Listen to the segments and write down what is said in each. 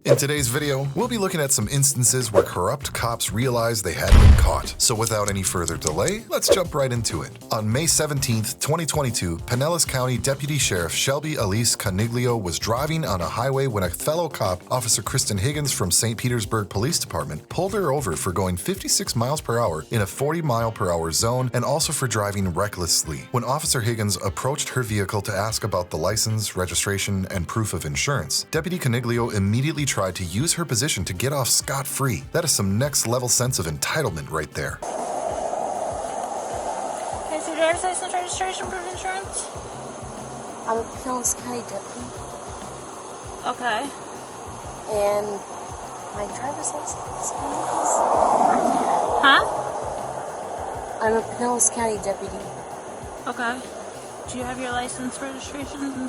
In today's video, we'll be looking at some instances where corrupt cops realized they had been caught. So without any further delay, let's jump right into it. On May 17th, 2022, Pinellas County Deputy Sheriff Shelby Elise Coniglio was driving on a highway when a fellow cop, Officer Kristen Higgins from St. Petersburg Police Department, pulled her over for going 56 miles per hour in a 40 mile per hour zone and also for driving recklessly. When Officer Higgins approached her vehicle to ask about the license, registration, and proof of insurance, Deputy Coniglio immediately tried to use her position to get off scot-free. That is some next-level sense of entitlement right there. Okay, so your driver's license, registration, proof of insurance? I'm a Pinellas County deputy. Okay. And my driver's license, please? Huh? I'm a Pinellas County deputy. Okay. Do you have your license, registration?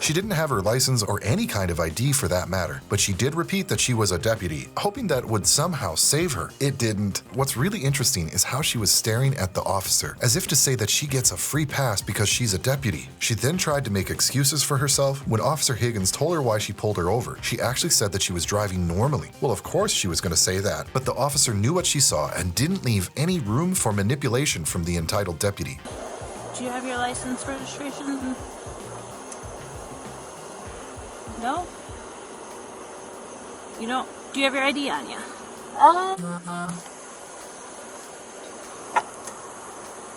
She didn't have her license or any kind of ID for that matter, but she did repeat that she was a deputy, hoping that would somehow save her. It didn't. What's really interesting is how she was staring at the officer, as if to say that she gets a free pass because she's a deputy. She then tried to make excuses for herself. When Officer Higgins told her why she pulled her over, she actually said that she was driving normally. Well, of course she was going to say that, but the officer knew what she saw and didn't leave any room for manipulation from the entitled deputy. Do you have your license, registration? No? You don't? Do you have your ID on you?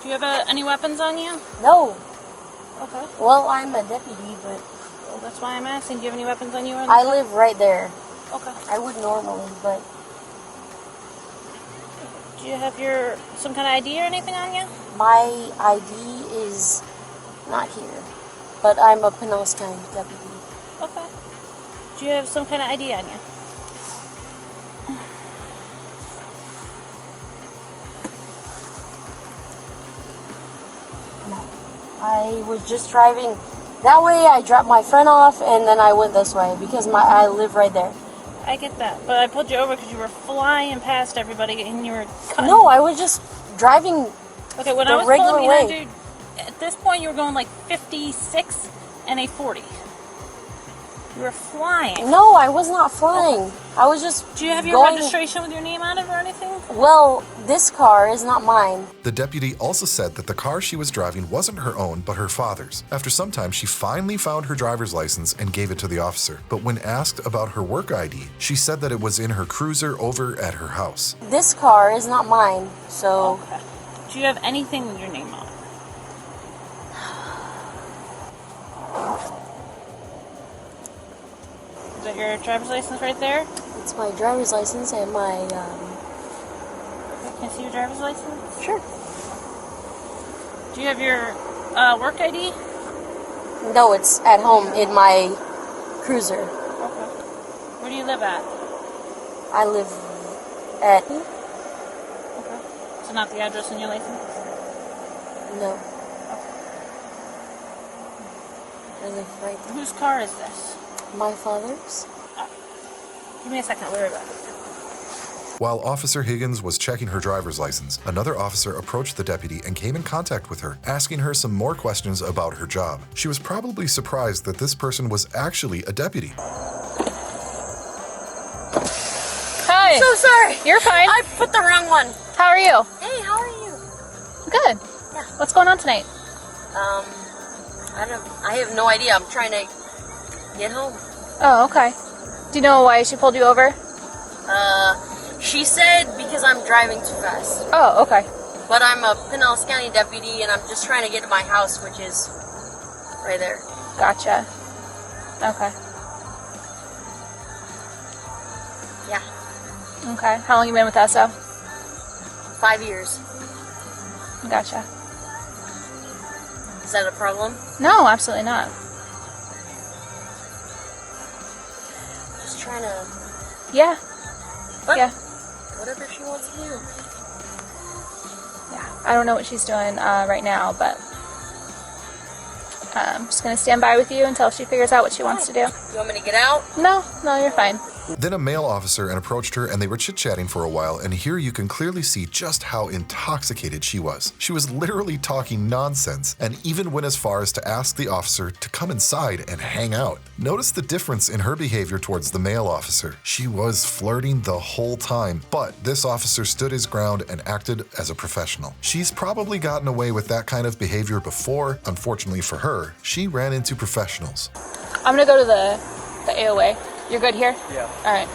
Do you have any weapons on you? No. Okay. Well, I'm a deputy, but Well, that's why I'm asking. Do you have any weapons on you? Or I live right there. Okay. I would normally, but Do you have your some kind of ID or anything on you? my ID is not here. But I'm a Pinellas County deputy. Okay. Do you have some kind of ID on you? No. I was just driving that way. I dropped my friend off, and then I went this way because I live right there. I get that, but I pulled you over because you were flying past everybody and you were cutting. No, I was just driving. Okay, when the I was regular pulling behind way. you, at this point you were going like 56 and a 40. You were flying. No, I was not flying. I was just Do you have your going. registration with your name on it or anything? Well, this car is not mine. The deputy also said that the car she was driving wasn't her own, but her father's. After some time, she finally found her driver's license and gave it to the officer. But when asked about her work ID, she said that it was in her cruiser over at her house. This car is not mine, so Okay. Do you have anything with your name on it? Is that your driver's license right there? it's my driver's license and my, Can I see your driver's license? Sure. Do you have your work ID? No, it's at home in my cruiser. Okay. Where do you live at? I live at, Okay. So not the address in your license? no. I live right there. Whose car is this? My father's. Give me a second, I'll be right back. While Officer Higgins was checking her driver's license, another officer approached the deputy and came in contact with her, asking her some more questions about her job. She was probably surprised that this person was actually a deputy. Hi! So sorry. You're fine. I put the wrong one. How are you? Hey, how are you? Good. Yeah. What's going on tonight? I have no idea. I'm trying to get home. Oh, okay. Do you know why she pulled you over? She said because I'm driving too fast. Oh, okay. But I'm a Pinellas County deputy, and I'm just trying to get to my house, which is right there. Gotcha. Okay. Yeah, Okay. How long you been with us, though? 5 years. Gotcha. Is that a problem? No, absolutely not. Just trying to. Yeah. But Yeah. whatever she wants to do. Yeah. I don't know what she's doing right now, but I'm just going to stand by with you until she figures out what she wants to do. You want me to get out? No, you're fine. Then a male officer approached her and they were chit-chatting for a while, and here you can clearly see just how intoxicated she was. She was literally talking nonsense and even went as far as to ask the officer to come inside and hang out. Notice the difference in her behavior towards the male officer. She was flirting the whole time, but this officer stood his ground and acted as a professional. She's probably gotten away with that kind of behavior before. Unfortunately for her, she ran into professionals. I'm gonna go to the AOA. You're good here? Yeah. All right.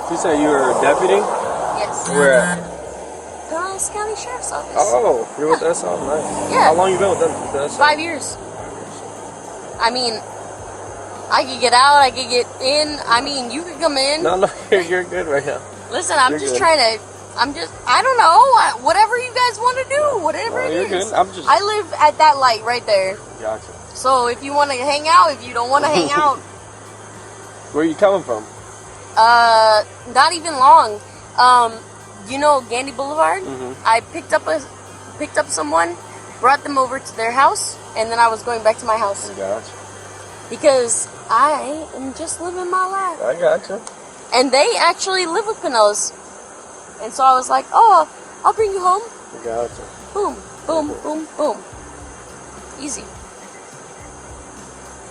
You said you were a deputy? Yes. Where at? Pinellas County Sheriff's Office. Oh, you're with us? Oh, nice. Yeah. How long you been with us? 5 years. I mean, I could get out, I could get in. I mean, you could come in. No, you're good right now. Listen, I'm You're just good. trying to. I don't know. Whatever you guys want to do, whatever No, it you're is. good. I live at that light right there. Gotcha. So if you want to hang out, if you don't want to hang out, Where are you coming from? not even long. You know Gandy Boulevard? Mm-hmm. I picked up someone, brought them over to their house, and then I was going back to my house Gotcha. because I am just living my life. I gotcha. And they actually live with Pinellas, and so I was like, "Oh, I'll bring you home." Gotcha. Boom, boom, boom, boom. Easy.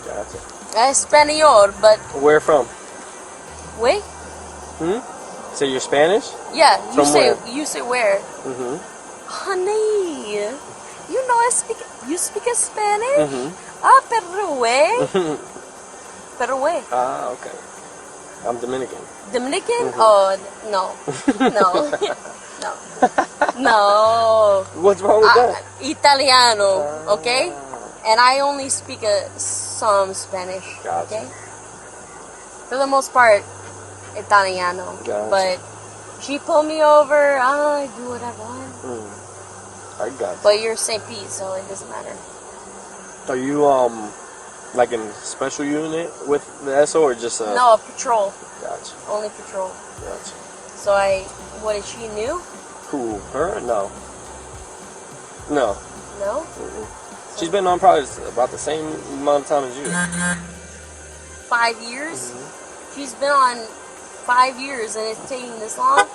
Gotcha. Espanol, but Where from? wait. So you're Spanish? Yeah, From where? You say where? Mm-hmm. Honey, you know you speak Spanish? Mm-hmm. Ah, pero way. Ah, okay. I'm Dominican. Dominican? Oh, no. No. No. What's wrong with that? Italiano, okay? And I only speak some Spanish, Gotcha. okay? For the most part, Italiano. Gotcha. But she pulled me over, I do what I want. I got you. But you're St. Pete, so it doesn't matter. Are you like in special unit with the SO or just No, patrol. Gotcha. Only patrol. Gotcha. So what is she new? Who? Her? No. No. No? She's been on probably about the same amount of time as you. 5 years? She's been on 5 years and it's taking this long?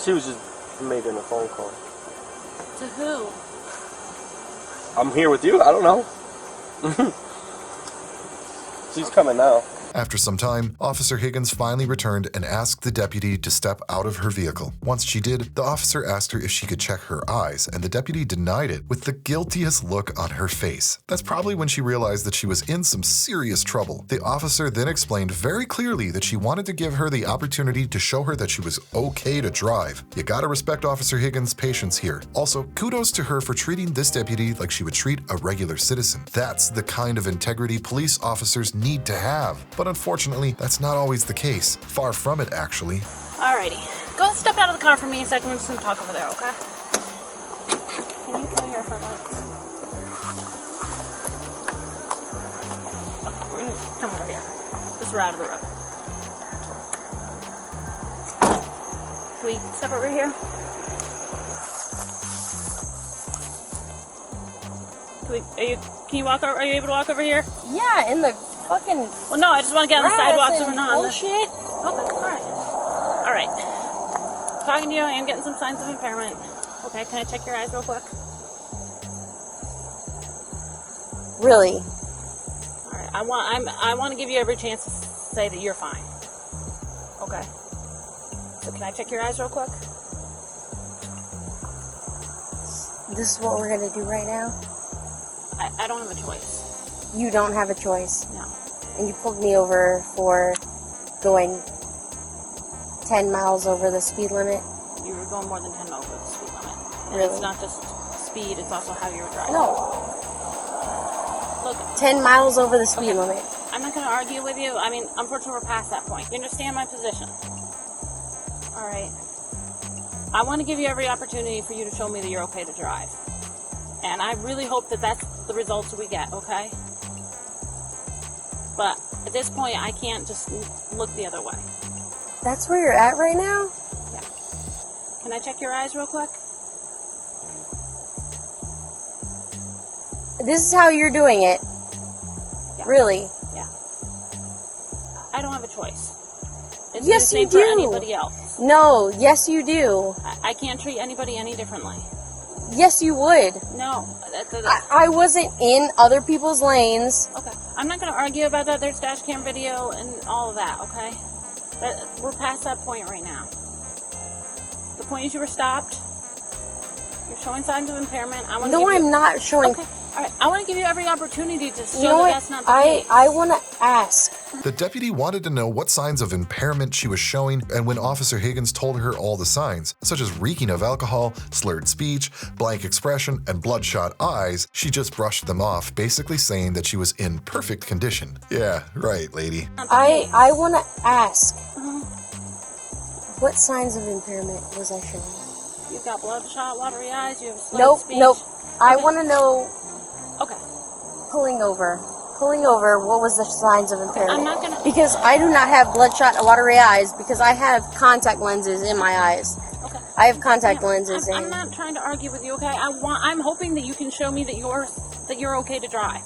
She was just making a phone call. To who? I'm here with you. I don't know. She's coming now. After some time, Officer Higgins finally returned and asked the deputy to step out of her vehicle. Once she did, the officer asked her if she could check her eyes, and the deputy denied it with the guiltiest look on her face. That's probably when she realized that she was in some serious trouble. The officer then explained very clearly that she wanted to give her the opportunity to show her that she was okay to drive. You gotta respect Officer Higgins' patience here. Also, kudos to her for treating this deputy like she would treat a regular citizen. That's the kind of integrity police officers need to have. But unfortunately, that's not always the case. Far from it, actually. Alrighty. Go step out of the car for me a second. We're just gonna talk over there, okay? Can you come here for a minute? Okay, we're gonna come over here. Just we're out of the road. Can we step over here? Can you walk over? Are you able to walk over here? Yeah, in the fucking... Well, no, I just want to get on the sidewalk so we're not on the... bullshit. Okay, alright. Talking to you, I am getting some signs of impairment. Okay, can I check your eyes real quick? Really? Alright, I want to give you every chance to say that you're fine. Okay. So can I check your eyes real quick? This is what we're gonna do right now? I don't have a choice. You don't have a choice. No. And you pulled me over for going 10 miles over the speed limit? You were going more than 10 over the speed limit. And Really? it's not just speed, it's also how you were driving. No. Look, 10 miles over the speed limit. I'm not going to argue with you. I mean, unfortunately, we're past that point. You understand my position? All right. I want to give you every opportunity for you to show me that you're okay to drive. And I really hope that that's the results we get, okay? But at this point, I can't just look the other way. That's where you're at right now? Yeah. Can I check your eyes real quick? This is how you're doing it? Yeah. Really? Yeah. I don't have a choice. It's Yes, the you same for do. anybody else. No, yes you do. I can't treat anybody any differently. Yes, you would. No. I wasn't in other people's lanes. Okay. I'm not going to argue about that. There's dash cam video and all of that, okay? We're past that point right now. The point is you were stopped. You're showing signs of impairment. No, I'm not showing. Okay. All right. I want to give you every opportunity to show You know that what? that's not the case. I want to ask. The deputy wanted to know what signs of impairment she was showing, and when Officer Higgins told her all the signs, such as reeking of alcohol, slurred speech, blank expression, and bloodshot eyes, she just brushed them off, basically saying that she was in perfect condition. Yeah, right, lady. I want to ask. Uh-huh. What signs of impairment was I showing? You've got bloodshot, watery eyes. You have slurred speech. Nope. I Okay. want to know. Okay. Pulling over. What was the signs of impairment? I'm not gonna. Because I do not have bloodshot watery eyes because I have contact lenses in my eyes. Okay. I have contact Yeah, lenses I'm in. not trying to argue with you, okay? I'm hoping that you can show me that you're okay to drive,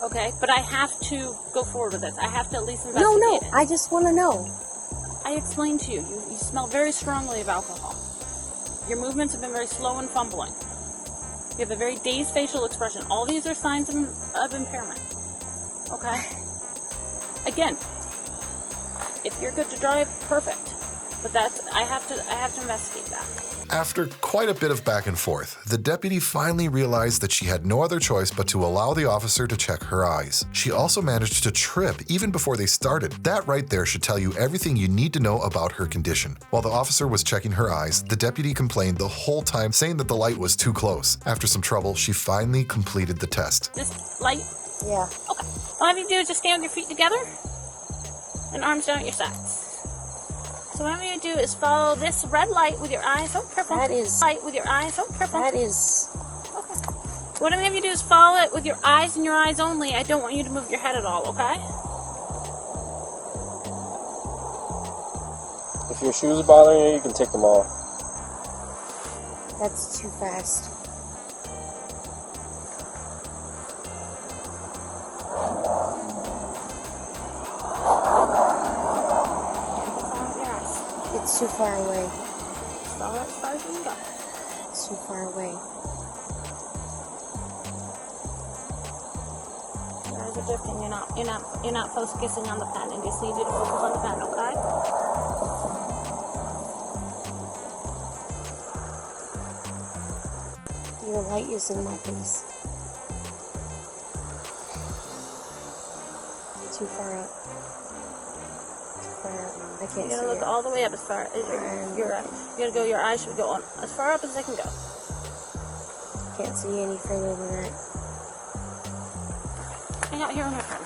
okay? But I have to go forward with this. I have to at least investigate No, it. I just want to know. I explained to you. You smell very strongly of alcohol. Your movements have been very slow and fumbling. You have a very dazed facial expression. All these are signs of impairment. Okay? Again, if you're good to drive, perfect. But I have to investigate that. After quite a bit of back and forth, the deputy finally realized that she had no other choice but to allow the officer to check her eyes. She also managed to trip even before they started. That right there should tell you everything you need to know about her condition. While the officer was checking her eyes, the deputy complained the whole time, saying that the light was too close. After some trouble, she finally completed the test. This light? Yeah. Okay. All I have you do is just stand with your feet together and arms down at your sides. So what I'm going to do is follow this red light with your eyes. Oh, careful. That is- light with your eyes. Oh, careful. That is. Okay. What I'm going to have you do is follow it with your eyes and your eyes only. I don't want you to move your head at all, okay? If your shoes are bothering you, you can take them off. That's too fast. Follow with your eyes. It's too far away. Follow it as far as you can go. It's too far away. Your eyes are drifting. You're not focusing on the pen. I just need you to focus on the pen, okay? Your light is in my face. Too far up. Too far up. I You're can't gonna see look it. all the way up as far as your eyes should go on as far up as they can go. Can't see any further than that. Hang out here on my phone.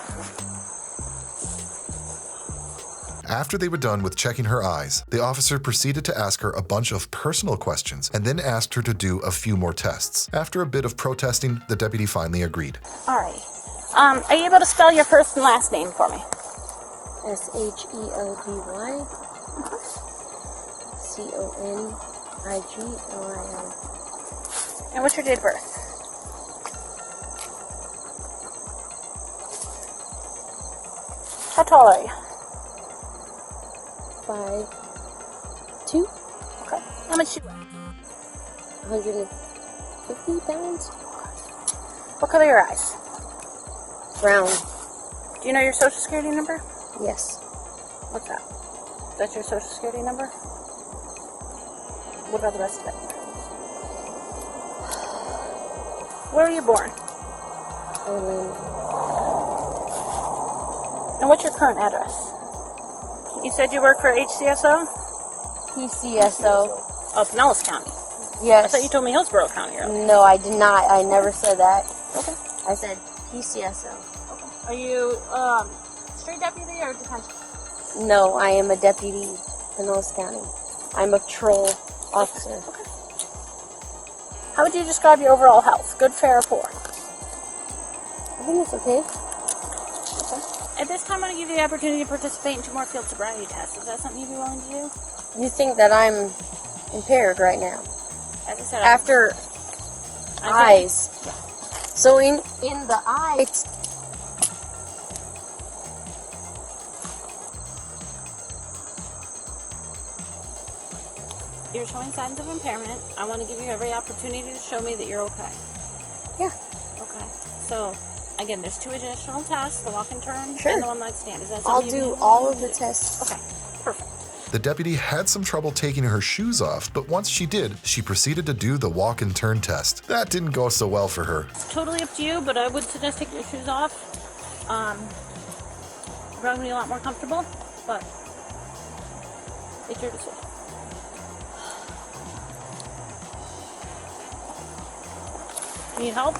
After they were done with checking her eyes, the officer proceeded to ask her a bunch of personal questions and then asked her to do a few more tests. After a bit of protesting, the deputy finally agreed. Alright. Are you able to spell your first and last name for me? SHELBY CONIGLIL. And what's your date of birth? How tall are you? 5'2", Okay. How much do you weigh? 150 pounds. What color are your eyes? Brown. Do you know your social security number? Yes. What's that? That's your social security number? What about the rest of it? Where were you born? Orlando. And what's your current address? You said you work for HCSO? PCSO. Oh, Pinellas County. I Yes. thought you told me Hillsborough County earlier. No, I did not. I never said that. Okay. I said PCSO. Are you street deputy or detention? No, I am a deputy in Pinellas County. I'm a patrol officer. Okay. How would you describe your overall health? Good, fair, or poor? I think it's okay. At this time, I'm going to give you the opportunity to participate in 2 more field sobriety tests. Is that something you'd be willing to do? You think that I'm impaired right now? As I said, After eyes. So in the eyes, you're showing signs of impairment. I want to give you every opportunity to show me that you're okay. Yeah. Okay. So, again, there's 2 additional tests, the walk and turn Sure. and the one-night stand. Is that I'll something you do really all want of to the do? tests. Okay. Perfect. The deputy had some trouble taking her shoes off, but once she did, she proceeded to do the walk and turn test. That didn't go so well for her. It's totally up to you, but I would suggest taking your shoes off. Probably be a lot more comfortable, but it's your decision. Need help?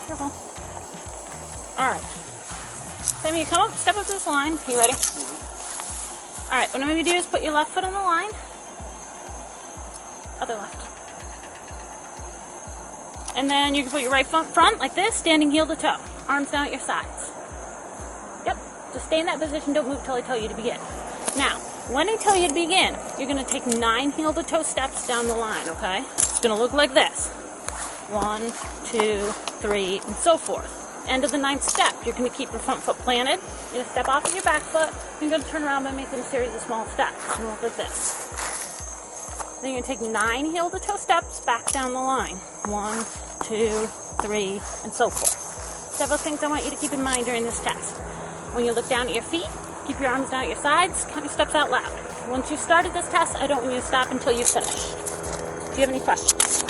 Careful. Alright. Sammy, you come up, step up to this line. You ready? Alright, what I'm going to do is put your left foot on the line. Other left. And then you can put your right foot front like this, standing heel to toe. Arms down at your sides. Yep. Just stay in that position. Don't move till I tell you to begin. Now, when I tell you to begin, you're going to take 9 heel to toe steps down the line, okay? It's going to look like this. 1, 2, 3, and so forth. End of the 9th step, you're going to keep your front foot planted. You're going to step off of your back foot. You're going to turn around by making a series of small steps. It's going to look like this. Then you're going to take 9 heel to toe steps back down the line. 1, 2, 3, and so forth. Several things I want you to keep in mind during this test. When you look down at your feet, keep your arms down at your sides, count your steps out loud. Once you've started this test, I don't want you to stop until you finish. Do you have any questions?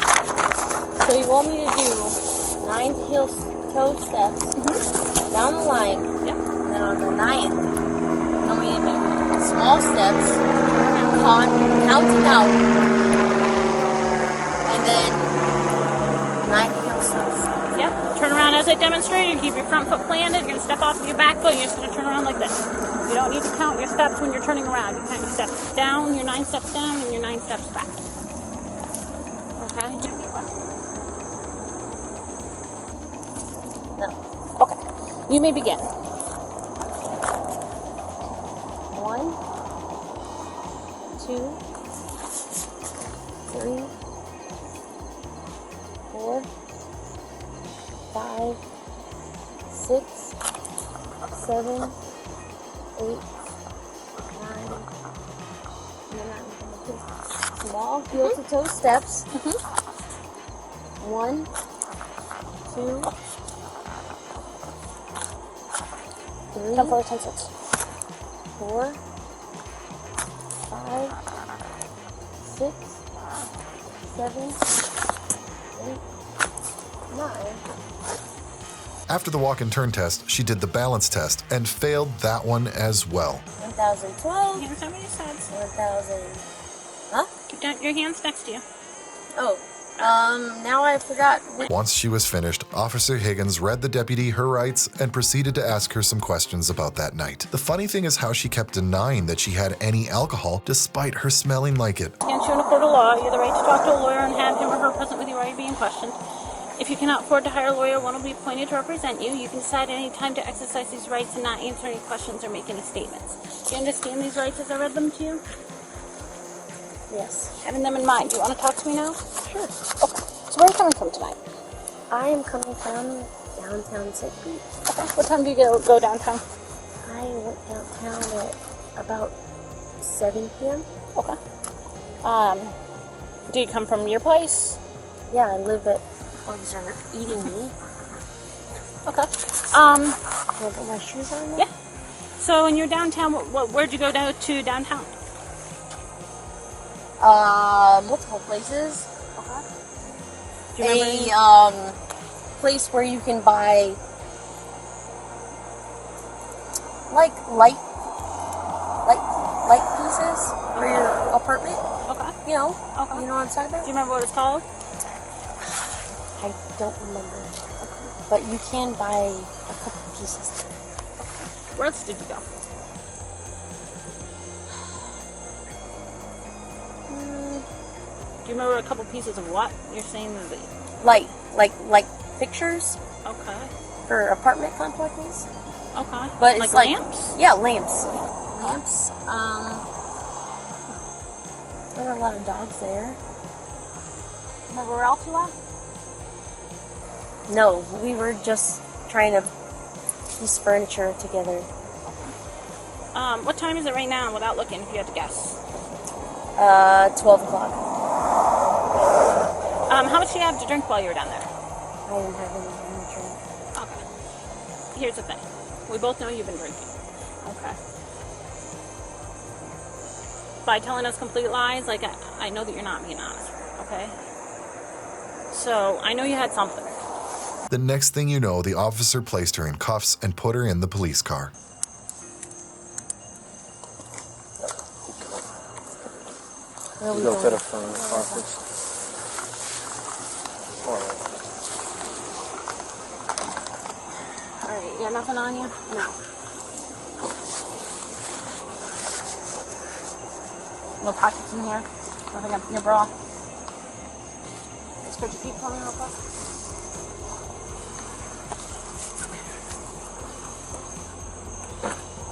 So you want me to do 9 heel toe steps down the line, Yep. and then on the 9th, you want me to do small steps, counting out, and then 9 heel steps. Yep. Turn around as I demonstrated. Keep your front foot planted. You're going to step off of your back foot. You're just going to turn around like this. You don't need to count your steps when you're turning around. You count your steps down, your 9 steps down, and your 9 steps back. Okay? No. Okay. You may begin. 1, 2, 3, 4, 5, 6, 7, 8, 9, and then I'm going to take small heel to toe steps. 1, 2, 3, Come forward 10 steps. 4, 5, 6, 7, 8, 9. After the walk and turn test, she did the balance test and failed that one as well. 1012. Hands over your sides. 1000. Huh? Keep down your hands next to you. Oh. Now I forgot. Once she was finished, Officer Higgins read the deputy her rights and proceeded to ask her some questions about that night. The funny thing is how she kept denying that she had any alcohol despite her smelling like it. Against you in a court of law, you have the right to talk to a lawyer and have him or her present with you while you're being questioned. If you cannot afford to hire a lawyer, one will be appointed to represent you. You can decide at any time to exercise these rights and not answer any questions or make any statements. Do you understand these rights as I read them to you? Yes. Having them in mind, do you want to talk to me now? Sure. Okay. So where are you coming from tonight? I am coming from downtown St. Pete. Okay. What time do you go downtown? I went downtown at about 7 p.m. Okay. Do you come from your place? Yeah, I live at... Oh, these are eating me. Okay. Can I put my shoes on now? Yeah. So when you're downtown, where'd you go to downtown? Multiple places. Okay. Do you remember any? Place where you can buy like light pieces for your apartment. Okay. You know. Okay. You know what I'm talking Do about? you remember what it's called? I don't remember. But you can buy a couple pieces. Where else did you go? Do you remember a couple pieces of what? You're saying that. Like pictures Okay. for apartment complexes. Okay. But it's like lamps? Yeah, lamps. Lamps. There were a lot of dogs there. Remember where else you went? No, we were just trying to piece of furniture together. What time is it right now without looking, if you had to guess? 12 o'clock. How much do you have to drink while you were down there? I didn't have any drink. Okay. Here's the thing. We both know you've been drinking. Okay. By telling us complete lies, like, I know that you're not being honest, okay? So, I know you had something. The next thing you know, the officer placed her in cuffs and put her in the police car. Where are we Go going? to the front office. Alright, you got nothing on you? No. No pockets in here? Nothing up in your bra? Let's put your feet for me real quick.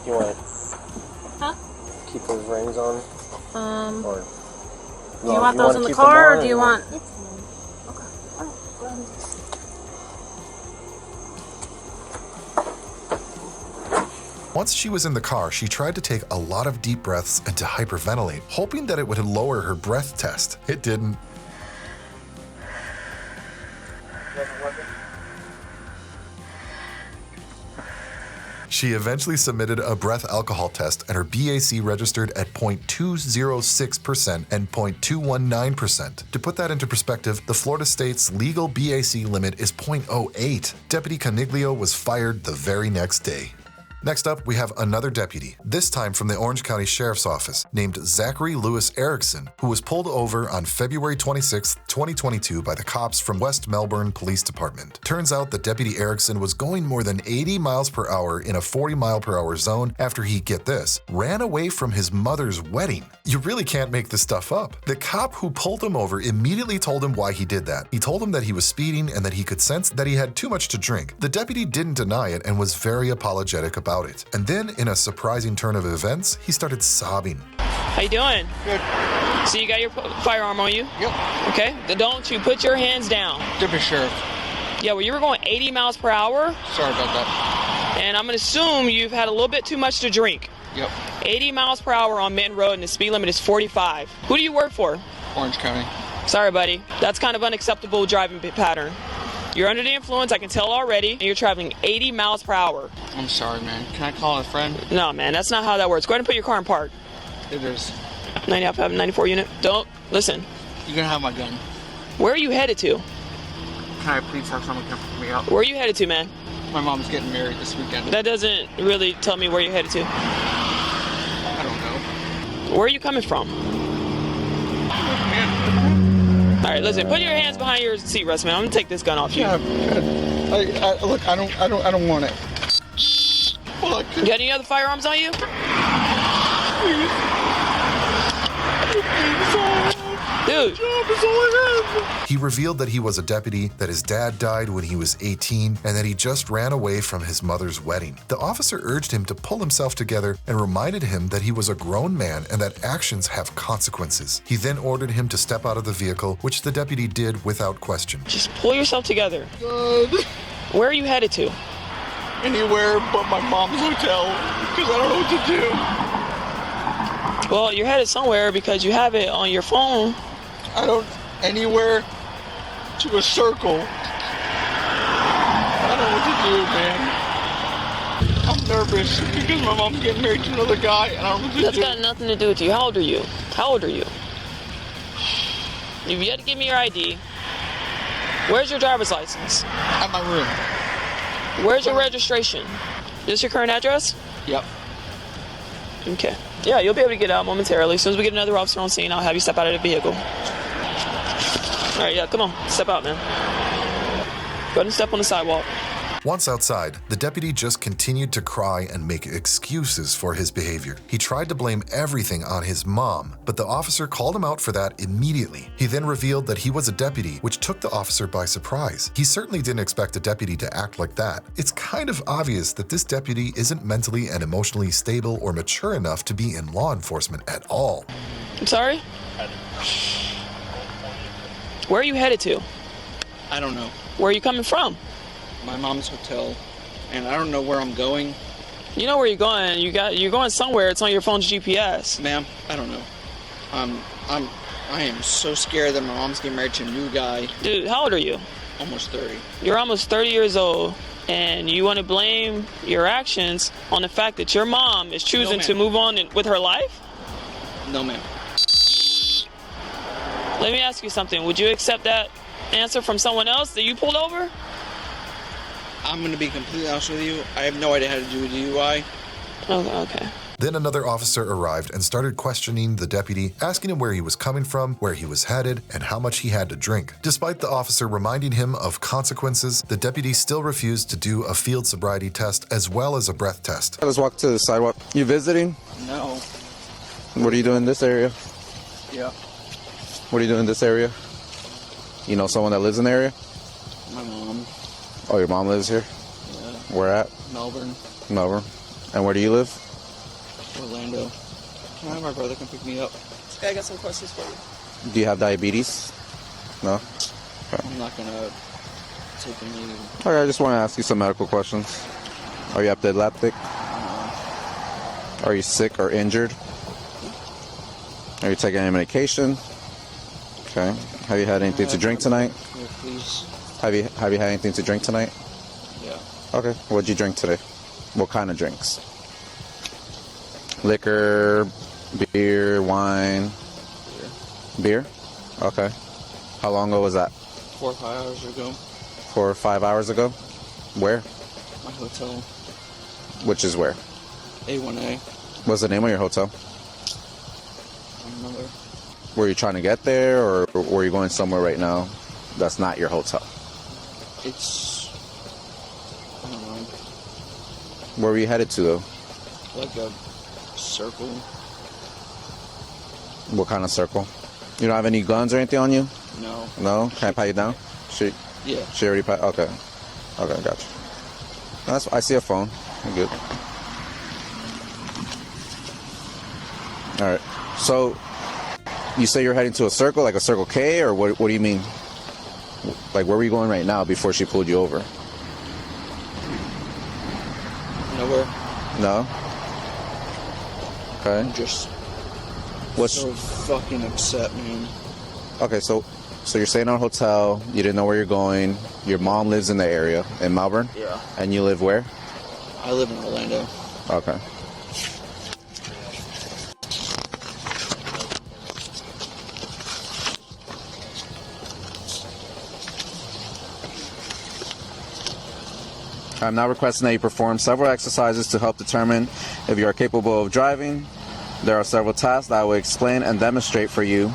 You want Huh? to keep those rings on? Or Do you want those in the car, or do you want... It's fine. Okay. Alright, go ahead. Once she was in the car, she tried to take a lot of deep breaths and to hyperventilate, hoping that it would lower her breath test. It didn't. She eventually submitted a breath alcohol test and her BAC registered at 0.206% and 0.219%. To put that into perspective, the Florida state's legal BAC limit is 0.08. Deputy Caniglio was fired the very next day. Next up, we have another deputy, this time from the Orange County Sheriff's Office, named Zachary Lewis Erickson, who was pulled over on February 26, 2022 by the cops from West Melbourne Police Department. Turns out that Deputy Erickson was going more than 80 miles per hour in a 40-mile-per-hour zone after he, get this, ran away from his mother's wedding. You really can't make this stuff up. The cop who pulled him over immediately told him why he did that. He told him that he was speeding and that he could sense that he had too much to drink. The deputy didn't deny it and was very apologetic about it. And then, in a surprising turn of events, he started sobbing. How you doing? Good. So you got your firearm on you? Yep. Okay. Then don't you put your hands down. Deputy Sheriff. Yeah, well, you were going 80 miles per hour, Sorry about that. and I'm going to assume you've had a little bit too much to drink. Yep. 80 miles per hour on Minton Road, and the speed limit is 45. Who do you work for? Orange County. Sorry, buddy. That's kind of unacceptable driving pattern. You're under the influence, I can tell already, and you're traveling 80 miles per hour. I'm sorry, man. Can I call a friend? No, man, that's not how that works. Go ahead and put your car in park. It is. 94 unit. Don't, listen. You're gonna have my gun. Where are you headed to? Can I please have someone come pick me up? Where are you headed to, man? My mom's getting married this weekend. That doesn't really tell me where you're headed to. I don't know. Where are you coming from? All right, listen. Put your hands behind your seat rest, man. I'm gonna take this gun off you. Yeah, look, I don't want it. Look. You got any other firearms on you? Dude. He revealed that he was a deputy, that his dad died when he was 18, and that he just ran away from his mother's wedding. The officer urged him to pull himself together and reminded him that he was a grown man and that actions have consequences. He then ordered him to step out of the vehicle, which the deputy did without question. Just pull yourself together. God. Where are you headed to? Anywhere but my mom's hotel, because I don't know what to do. Well, you're headed somewhere because you have it on your phone. Anywhere to a circle. I don't know what to do, man. I'm nervous because my mom's getting married to another guy, and I don't know what to That's do. got nothing to do with you. How old are you? How old are you? You've yet to give me your ID. Where's your driver's license? At my room. Where's your registration? Is this your current address? Yep. Okay. Yeah, you'll be able to get out momentarily. As soon as we get another officer on scene, I'll have you step out of the vehicle. All right, yeah, come on. Step out, man. Go ahead and step on the sidewalk. Once outside, the deputy just continued to cry and make excuses for his behavior. He tried to blame everything on his mom, but the officer called him out for that immediately. He then revealed that he was a deputy, which took the officer by surprise. He certainly didn't expect a deputy to act like that. It's kind of obvious that this deputy isn't mentally and emotionally stable or mature enough to be in law enforcement at all. I'm sorry? Where are you headed to? I don't know. Where are you coming from? My mom's hotel. and I don't know where I'm going. You know where you're going. You're going somewhere. It's on your phone's GPS. Ma'am, I don't know. I am so scared that my mom's getting married to a new guy. Dude, how old are you? Almost 30. You're almost 30 years old, and you want to blame your actions on the fact that your mom is choosing to move on with her life? No, ma'am. Let me ask you something. Would you accept that answer from someone else that you pulled over? I'm going to be completely honest with you. I have no idea how to do a DUI. Okay. Then another officer arrived and started questioning the deputy, asking him where he was coming from, where he was headed, and how much he had to drink. Despite the officer reminding him of consequences, the deputy still refused to do a field sobriety test as well as a breath test. Let's walk to the sidewalk. You visiting? No. What are you doing in this area? Yeah. What are you doing in this area? You know someone that lives in the area? My mom. Oh, your mom lives here? Yeah. Where at? Melbourne. Melbourne. And where do you live? Orlando. Can I have my brother come pick me up? I got some questions for you. Do you have diabetes? No? Okay. I'm not gonna take any. Okay, I just want to ask you some medical questions. Are you epileptic? Are you sick or injured? Are you taking any medication? Okay. Have you had anything to drink tonight? Yeah, please. Have you had anything to drink tonight? Yeah. Okay. What'd you drink today? What kind of drinks? Liquor, beer, wine. Beer? Okay. How long ago was that? 4 or 5 hours ago. 4 or 5 hours ago? Where? My hotel. Which is where? A1A. What's the name of your hotel? I don't remember. Were you trying to get there, or were you going somewhere right now that's not your hotel? It's. I don't know. Where were you headed to, though? Like a circle. What kind of circle? You don't have any guns or anything on you? No. No? Can I pat you down? Yeah. She already pat? Okay. Okay, gotcha. I see a phone. You're good. All right. So, you say you're heading to a circle, like a Circle K, or what do you mean? Like, where were you going right now before she pulled you over? Nowhere. No? Okay. I'm just What's so fucking upset, man. okay? So you're staying at a hotel. You didn't know where you're going. Your mom lives in the area in Melbourne. Yeah. And you live where? I live in Orlando. Okay. I'm now requesting that you perform several exercises to help determine if you are capable of driving. There are several tasks that I will explain and demonstrate for you.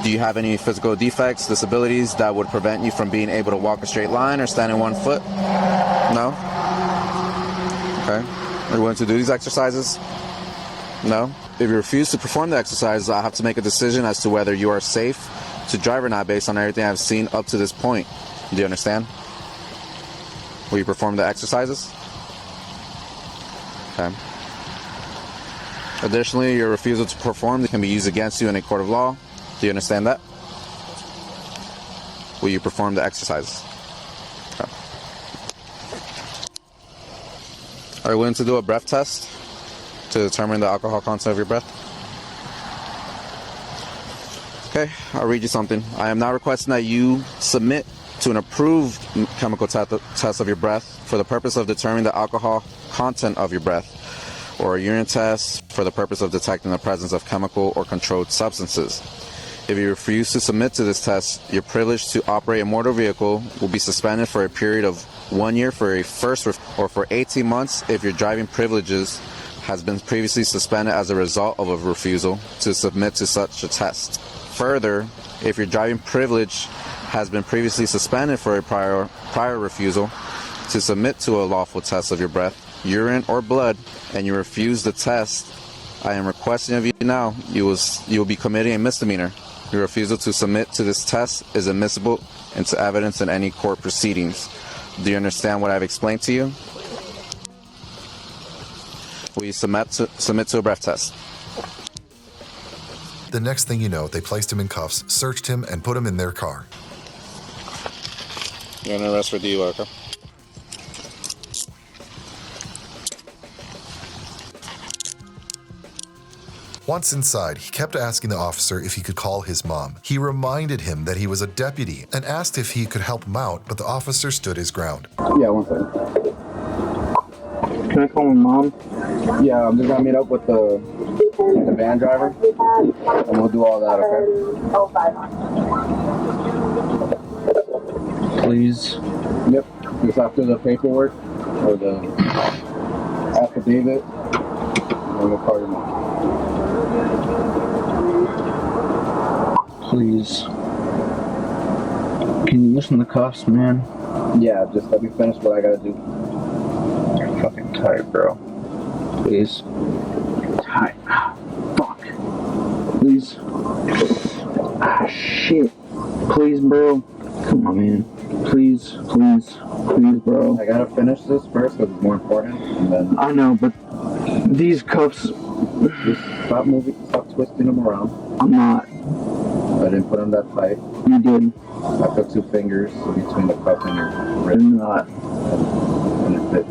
Do you have any physical defects, disabilities that would prevent you from being able to walk a straight line or stand in one foot? No? Okay. Are you willing to do these exercises? No? If you refuse to perform the exercises, I'll have to make a decision as to whether you are safe to drive or not based on everything I've seen up to this point. Do you understand? Will you perform the exercises? Okay. Additionally, your refusal to perform can be used against you in a court of law. Do you understand that? Will you perform the exercises? Okay. Are you willing to do a breath test to determine the alcohol content of your breath? Okay, I'll read you something. I am now requesting that you submit to an approved chemical test of your breath for the purpose of determining the alcohol content of your breath, or a urine test for the purpose of detecting the presence of chemical or controlled substances. If you refuse to submit to this test, your privilege to operate a motor vehicle will be suspended for a period of 1 year for a first or for 18 months if your driving privileges has been previously suspended as a result of a refusal to submit to such a test. Further, if your driving privilege has been previously suspended for a prior refusal to submit to a lawful test of your breath, urine, or blood, and you refuse the test, I am requesting of you now, you will be committing a misdemeanor. Your refusal to submit to this test is admissible into evidence in any court proceedings. Do you understand what I've explained to you? Will you submit to a breath test? The next thing you know, they placed him in cuffs, searched him, and put him in their car. You're under arrest for DUI, okay? Once inside, he kept asking the officer if he could call his mom. He reminded him that he was a deputy and asked if he could help him out, but the officer stood his ground. Yeah, one second. Can I call my mom? Yeah, I'm just gonna meet up with the van driver, and we'll do all that, okay? Please. Yep. Just after the paperwork or the affidavit, and we'll call your mom. Please. Can you loosen the cuffs, man? Yeah, just let me finish what I gotta do. You're fucking tight, bro. Please. Tight. Fuck. Please. Ah, shit. Please, bro. Come on, man. Please, please, please, bro. I gotta finish this first because it's more important, and then I know, but these cuffs. just stop moving, stop twisting them around. I'm not. I didn't put them that tight. You did. I put 2 fingers between the cuff and your wrist, I'm not. and it fit.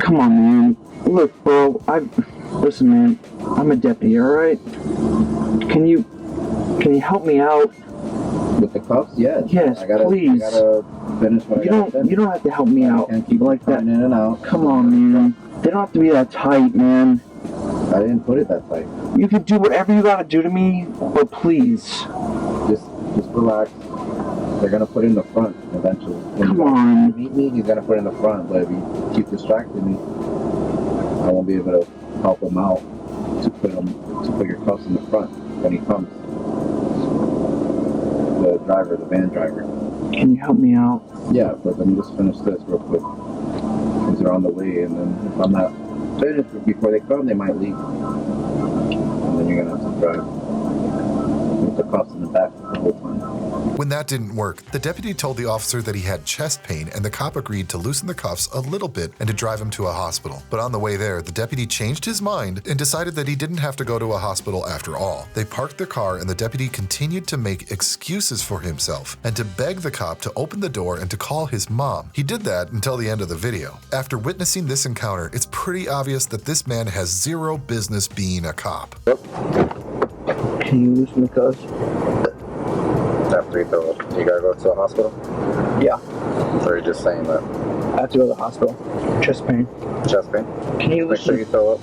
Come on, man. Look, bro. Listen, man. I'm a deputy, all right? Can you help me out? With the cuffs, yes. Yes, please. I gotta finish what I gotta finish. You don't have to help me out Can't keep like that. in and out. Come on, man. They don't have to be that tight, man. I didn't put it that tight. You can do whatever you gotta do to me, but please. Just relax. They're gonna put it in the front eventually. When Come you on. meet me, he's gonna put it in the front. But if you keep distracting me, I won't be able to help him out to put your cuffs in the front when he comes. The van driver. Can you help me out? Yeah, but let me just finish this real quick. Because they're on the way, and then if I'm not finished before they come, they might leave. And then you're gonna have to drive with the cuffs in the back the whole time. When that didn't work, the deputy told the officer that he had chest pain, and the cop agreed to loosen the cuffs a little bit and to drive him to a hospital. But on the way there, the deputy changed his mind and decided that he didn't have to go to a hospital after all. They parked their car, and the deputy continued to make excuses for himself and to beg the cop to open the door and to call his mom. He did that until the end of the video. After witnessing this encounter, it's pretty obvious that this man has zero business being a cop. Can you loosen the cuffs? After you throw up, you gotta go to a hospital? Yeah. Or are you just saying that? I have to go to the hospital. Chest pain. Chest pain? Can you Make sure loosen? you throw up,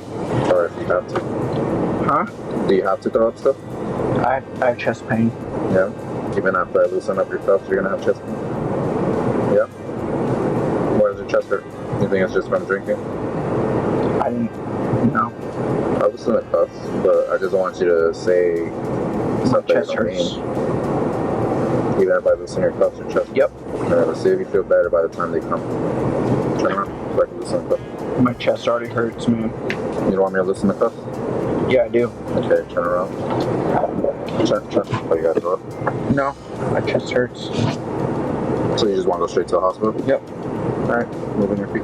or if you have to. Huh? Do you have to throw up still? I have chest pain. Yeah. Even after I loosen up your cuffs, you're gonna have chest pain? Yeah. Why does your chest hurt? You think it's just from drinking? I didn't. No. I'll loosen the cuffs, but I just don't want you to say stuff that chest you don't hurts. mean. Even if I loosen your cuffs, your chest. Yep. Let's see if you feel better by the time they come. Turn around so I can loosen the cuffs. My chest already hurts, man. You don't want me to loosen the cuffs? Yeah, I do. Okay, turn around. Turn. Oh, you gotta throw up? No, my chest hurts. So you just want to go straight to the hospital? Yep. Alright, moving your feet.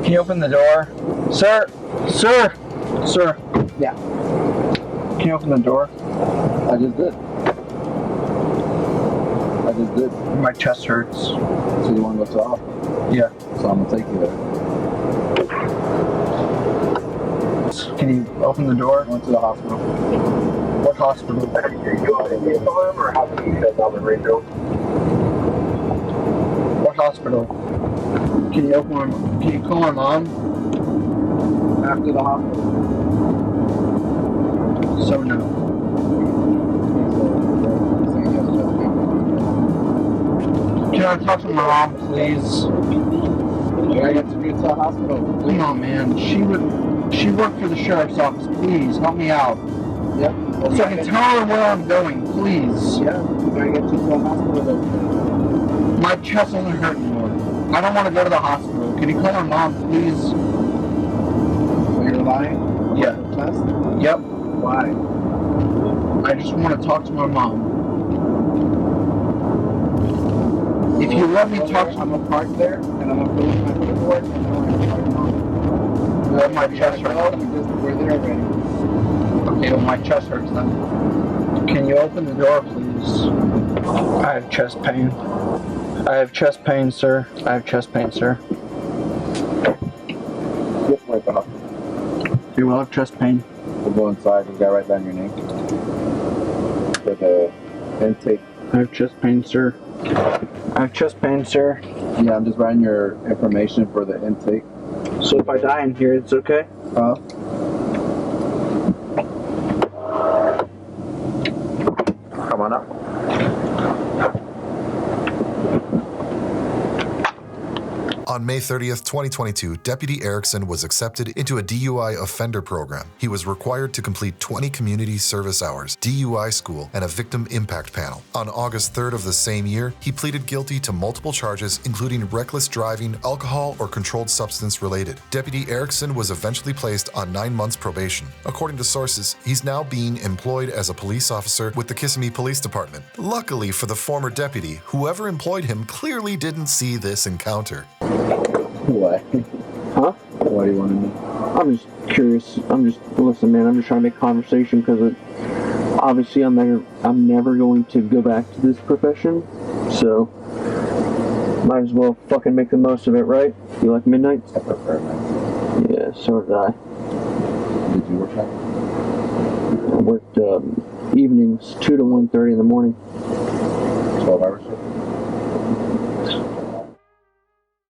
Can you open the door? Sir! Sir! Sir! Yeah. Can you open the door? I just did. My chest hurts. So you want to go to the hospital? Yeah. So I'm gonna take you there. Can you open the door? I went to the hospital. What hospital? You want to get him or how can you guys on the radio? What hospital? Can you call my mom? After the hospital. So no. Can I talk to my mom, please? I got to get to the hospital. Come on, man. She worked for the sheriff's office. Please help me out. Yep. So I can tell her where I'm going, please. Yeah, we gotta get you to the hospital. My chest doesn't hurt anymore. I don't want to go to the hospital. Can you call my mom, please? So you're lying? Yeah. The test? Yep. Why? I just want to talk to my mom. If you let me talk to I'm gonna park there, and I'm gonna put my paperwork, and then I'm gonna talk to mom. well, my chest hurts. We're there already. Okay, well, my chest hurts then. Can you open the door, please? I have chest pain. I have chest pain, sir. I have chest pain, sir. Yep, wipe off. You will have chest pain. We'll go inside and write down your name. For the intake. I have chest pain, sir. I have chest pain, sir. Yeah, I'm just writing your information for the intake. So if I die in here, it's okay? Come on up. On May 30th, 2022, Deputy Erickson was accepted into a DUI offender program. He was required to complete 20 community service hours, DUI school, and a victim impact panel. On August 3rd of the same year, he pleaded guilty to multiple charges, including reckless driving, alcohol, or controlled substance related. Deputy Erickson was eventually placed on 9 months probation. According to sources, he's now being employed as a police officer with the Kissimmee Police Department. Luckily for the former deputy, whoever employed him clearly didn't see this encounter. Why? Huh? Why do you want to know? I'm just curious. Listen, man, I'm just trying to make conversation because obviously I'm never going to go back to this profession, so might as well fucking make the most of it, right? You like midnights? I prefer night. Yeah, so did I. Did you work that? I worked evenings, 2 to 1:30 in the morning. 12 hours shift?